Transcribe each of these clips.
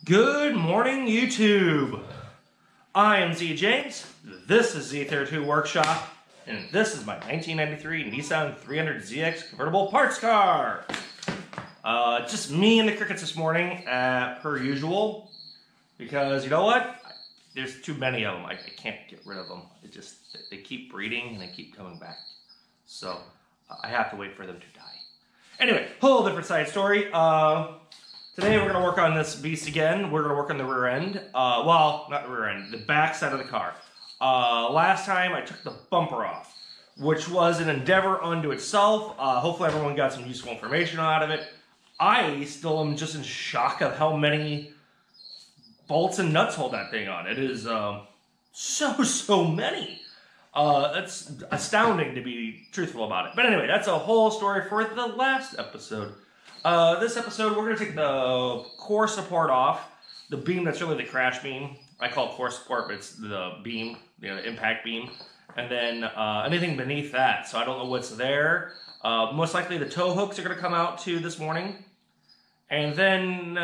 Good morning, YouTube. I am Z James. This is Z32 Workshop, and this is my 1993 Nissan 300ZX convertible parts car. Just me and the crickets this morning, per usual, because you know what? There's too many of them. I can't get rid of them. They keep breeding and they keep coming back. So I have to wait for them to die. Anyway, whole different side story. Today we're going to work on this beast again. We're going to work on the rear end. Well, not the rear end, the back side of the car. Last time I took the bumper off, which was an endeavor unto itself. Hopefully everyone got some useful information out of it. I still am just in shock of how many bolts and nuts hold that thing on. It is so many. It's astounding, to be truthful about it. But anyway, that's a whole story for the last episode. This episode, we're going to take the core support off, the beam that's really the crash beam. I call it core support, but it's the beam, the impact beam. And then anything beneath that, so I don't know what's there. Most likely the tow hooks are going to come out too this morning. And then,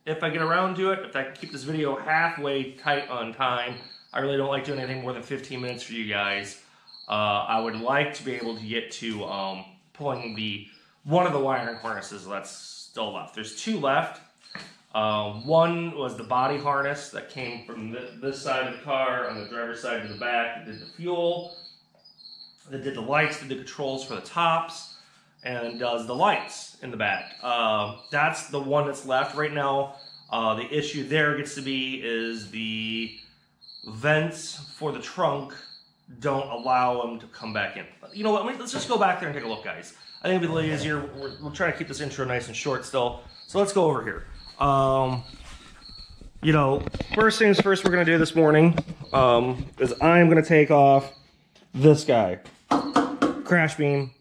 if I get around to it, if I can keep this video halfway tight on time, I really don't like doing anything more than 15 minutes for you guys. I would like to be able to get to pulling one of the wiring harnesses that's still left. There's two left. One was the body harness that came from this side of the car on the driver's side to the back. It did the fuel, that did the lights, did the controls for the tops, and does the lights in the back. That's the one that's left right now. The issue there gets to be is the vents for the trunk don't allow them to come back in. You know what, let's just go back there and take a look, guys. I think it'll be a little easier. We'll try to keep this intro nice and short still. So let's go over here. First things first we're gonna do this morning is I'm gonna take off this guy. Crash beam.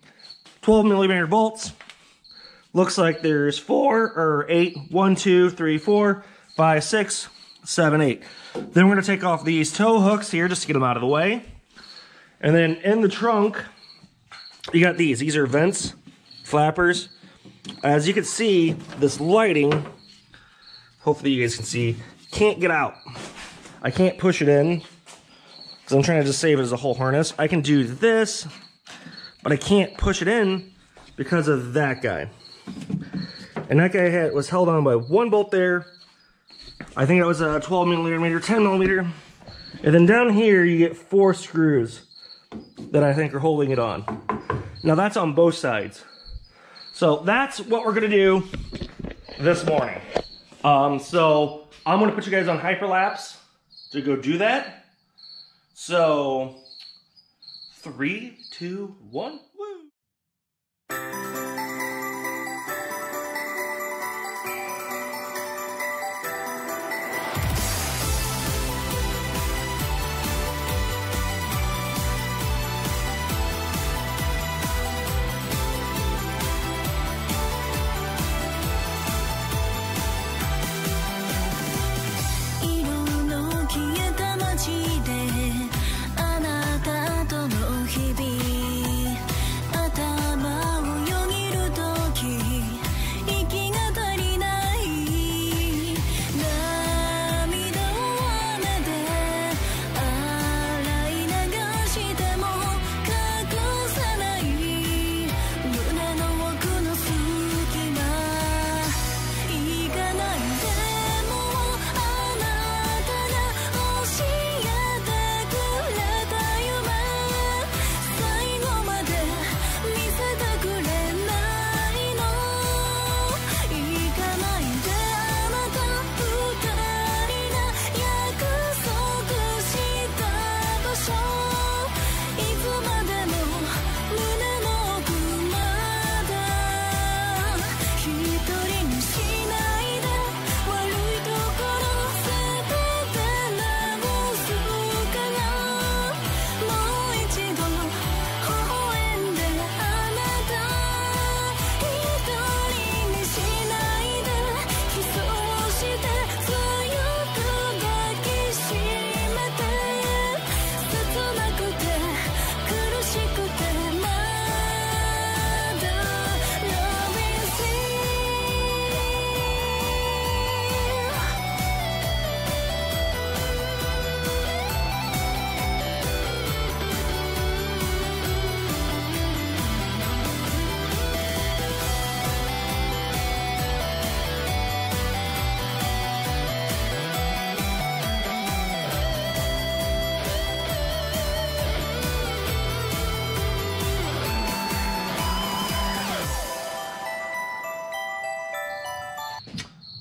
12mm bolts. Looks like there's 4 or 8. 1, 2, 3, 4, 5, 6, 7, 8. Then we're gonna take off these tow hooks here just to get them out of the way. And then in the trunk, you got these. These are vents, flappers. As you can see, this lighting, hopefully you guys can see, can't get out. I can't push it in because I'm trying to just save it as a whole harness. I can do this, but I can't push it in because of that guy. And that guy was held on by one bolt there. I think that was a 12mm, 10mm. And then down here you get 4 screws that I think are holding it on. Now that's on both sides. So that's what we're gonna do this morning. So I'm gonna put you guys on hyperlapse to go do that. So 3, 2, 1, woo!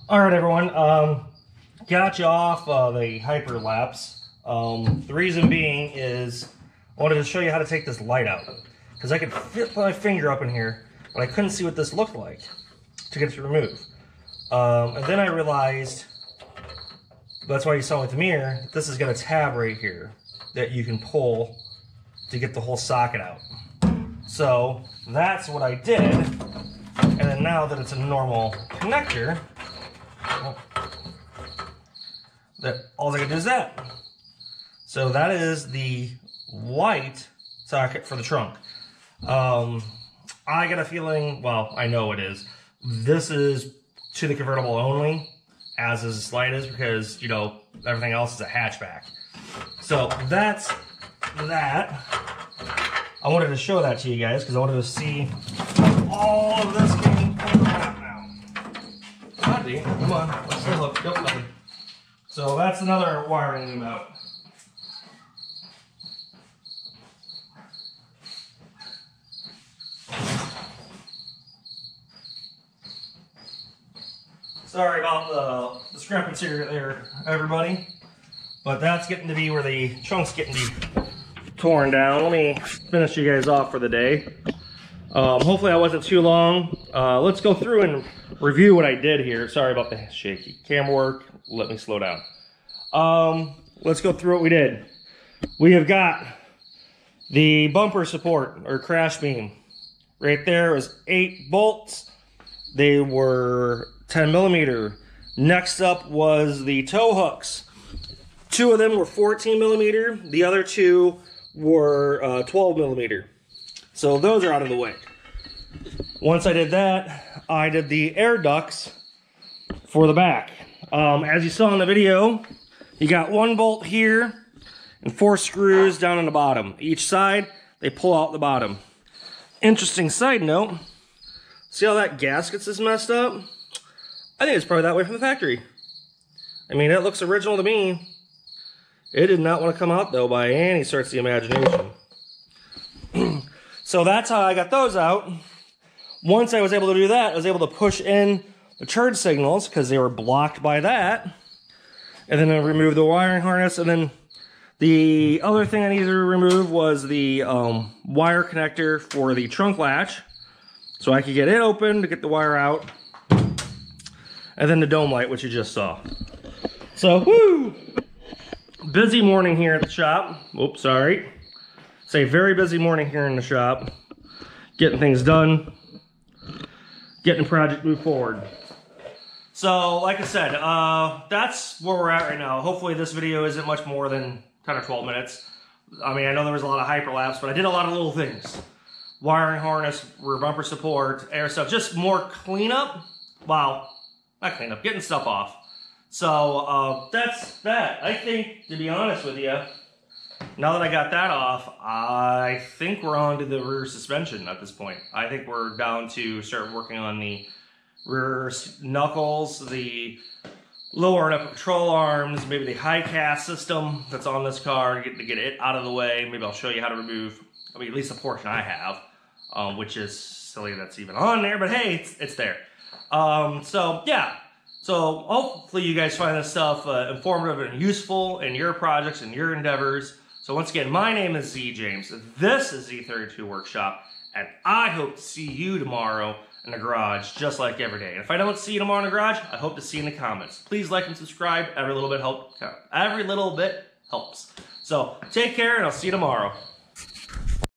All right, everyone. Got you off the hyperlapse. The reason being is I wanted to show you how to take this light out, because I could fit my finger up in here, but I couldn't see what this looked like to get it to remove. And then I realized, that's why you saw with the mirror, this has got a tab right here that you can pull to get the whole socket out. So that's what I did. And then now that it's a normal connector, that all I can do is that. So that is the white socket for the trunk. I got a feeling, well, I know it is. This is to the convertible only, as is light is, because, you know, everything else is a hatchback. So that's that. I wanted to show that to you guys because I wanted to see all of this getting pulled out now. Buddy, come on, let's still look. Nope, nothing. So that's another wiring loom out. Sorry about the discrepancy there, everybody. But that's getting to be where the chunk's getting to be torn down. Let me finish you guys off for the day. Hopefully I wasn't too long. Let's go through and review what I did here. Sorry about the shaky camera work. Let me slow down. Let's go through what we did. We have got the bumper support or crash beam. Right there was 8 bolts. They were 10 millimeter. Next up was the tow hooks. 2 of them were 14 millimeter. The other 2 were 12 millimeter. So those are out of the way. Once I did that, I did the air ducts for the back. As you saw in the video, you got 1 bolt here and 4 screws down on the bottom. Each side, they pull out the bottom. Interesting side note, see how that gaskets is messed up? I think it's probably that way from the factory. I mean, it looks original to me. It did not want to come out, though, by any stretch of the imagination. So that's how I got those out. Once I was able to do that, I was able to push in the turd signals, because they were blocked by that. And then I removed the wiring harness. And then the other thing I needed to remove was the wire connector for the trunk latch, so I could get it open to get the wire out. And then the dome light, which you just saw. So, woo! Busy morning here at the shop. Oops, sorry. Say very busy morning here in the shop. Getting things done. Getting the project moved forward. So, like I said, that's where we're at right now. Hopefully this video isn't much more than 10 or 12 minutes. I mean, I know there was a lot of hyperlapse, but I did a lot of little things. Wiring harness, rear bumper support, air stuff, just more cleanup. Wow. Not clean up, getting stuff off. So that's that. I think, to be honest with you, now that I got that off, I think we're on to the rear suspension at this point. I think we're down to start working on the rear knuckles, the lower and upper control arms, maybe the high cast system that's on this car to get it out of the way. Maybe I'll show you how to remove, I mean, at least the portion I have, which is silly that's even on there, but hey, it's there. So yeah, so hopefully you guys find this stuff informative and useful in your projects and your endeavors. So once again, my name is Z James. This is Z32 Workshop, and I hope to see you tomorrow in the garage, just like every day. And if I don't see you tomorrow in the garage, I hope to see you in the comments. Please like and subscribe. Every little bit helps. So take care, and I'll see you tomorrow.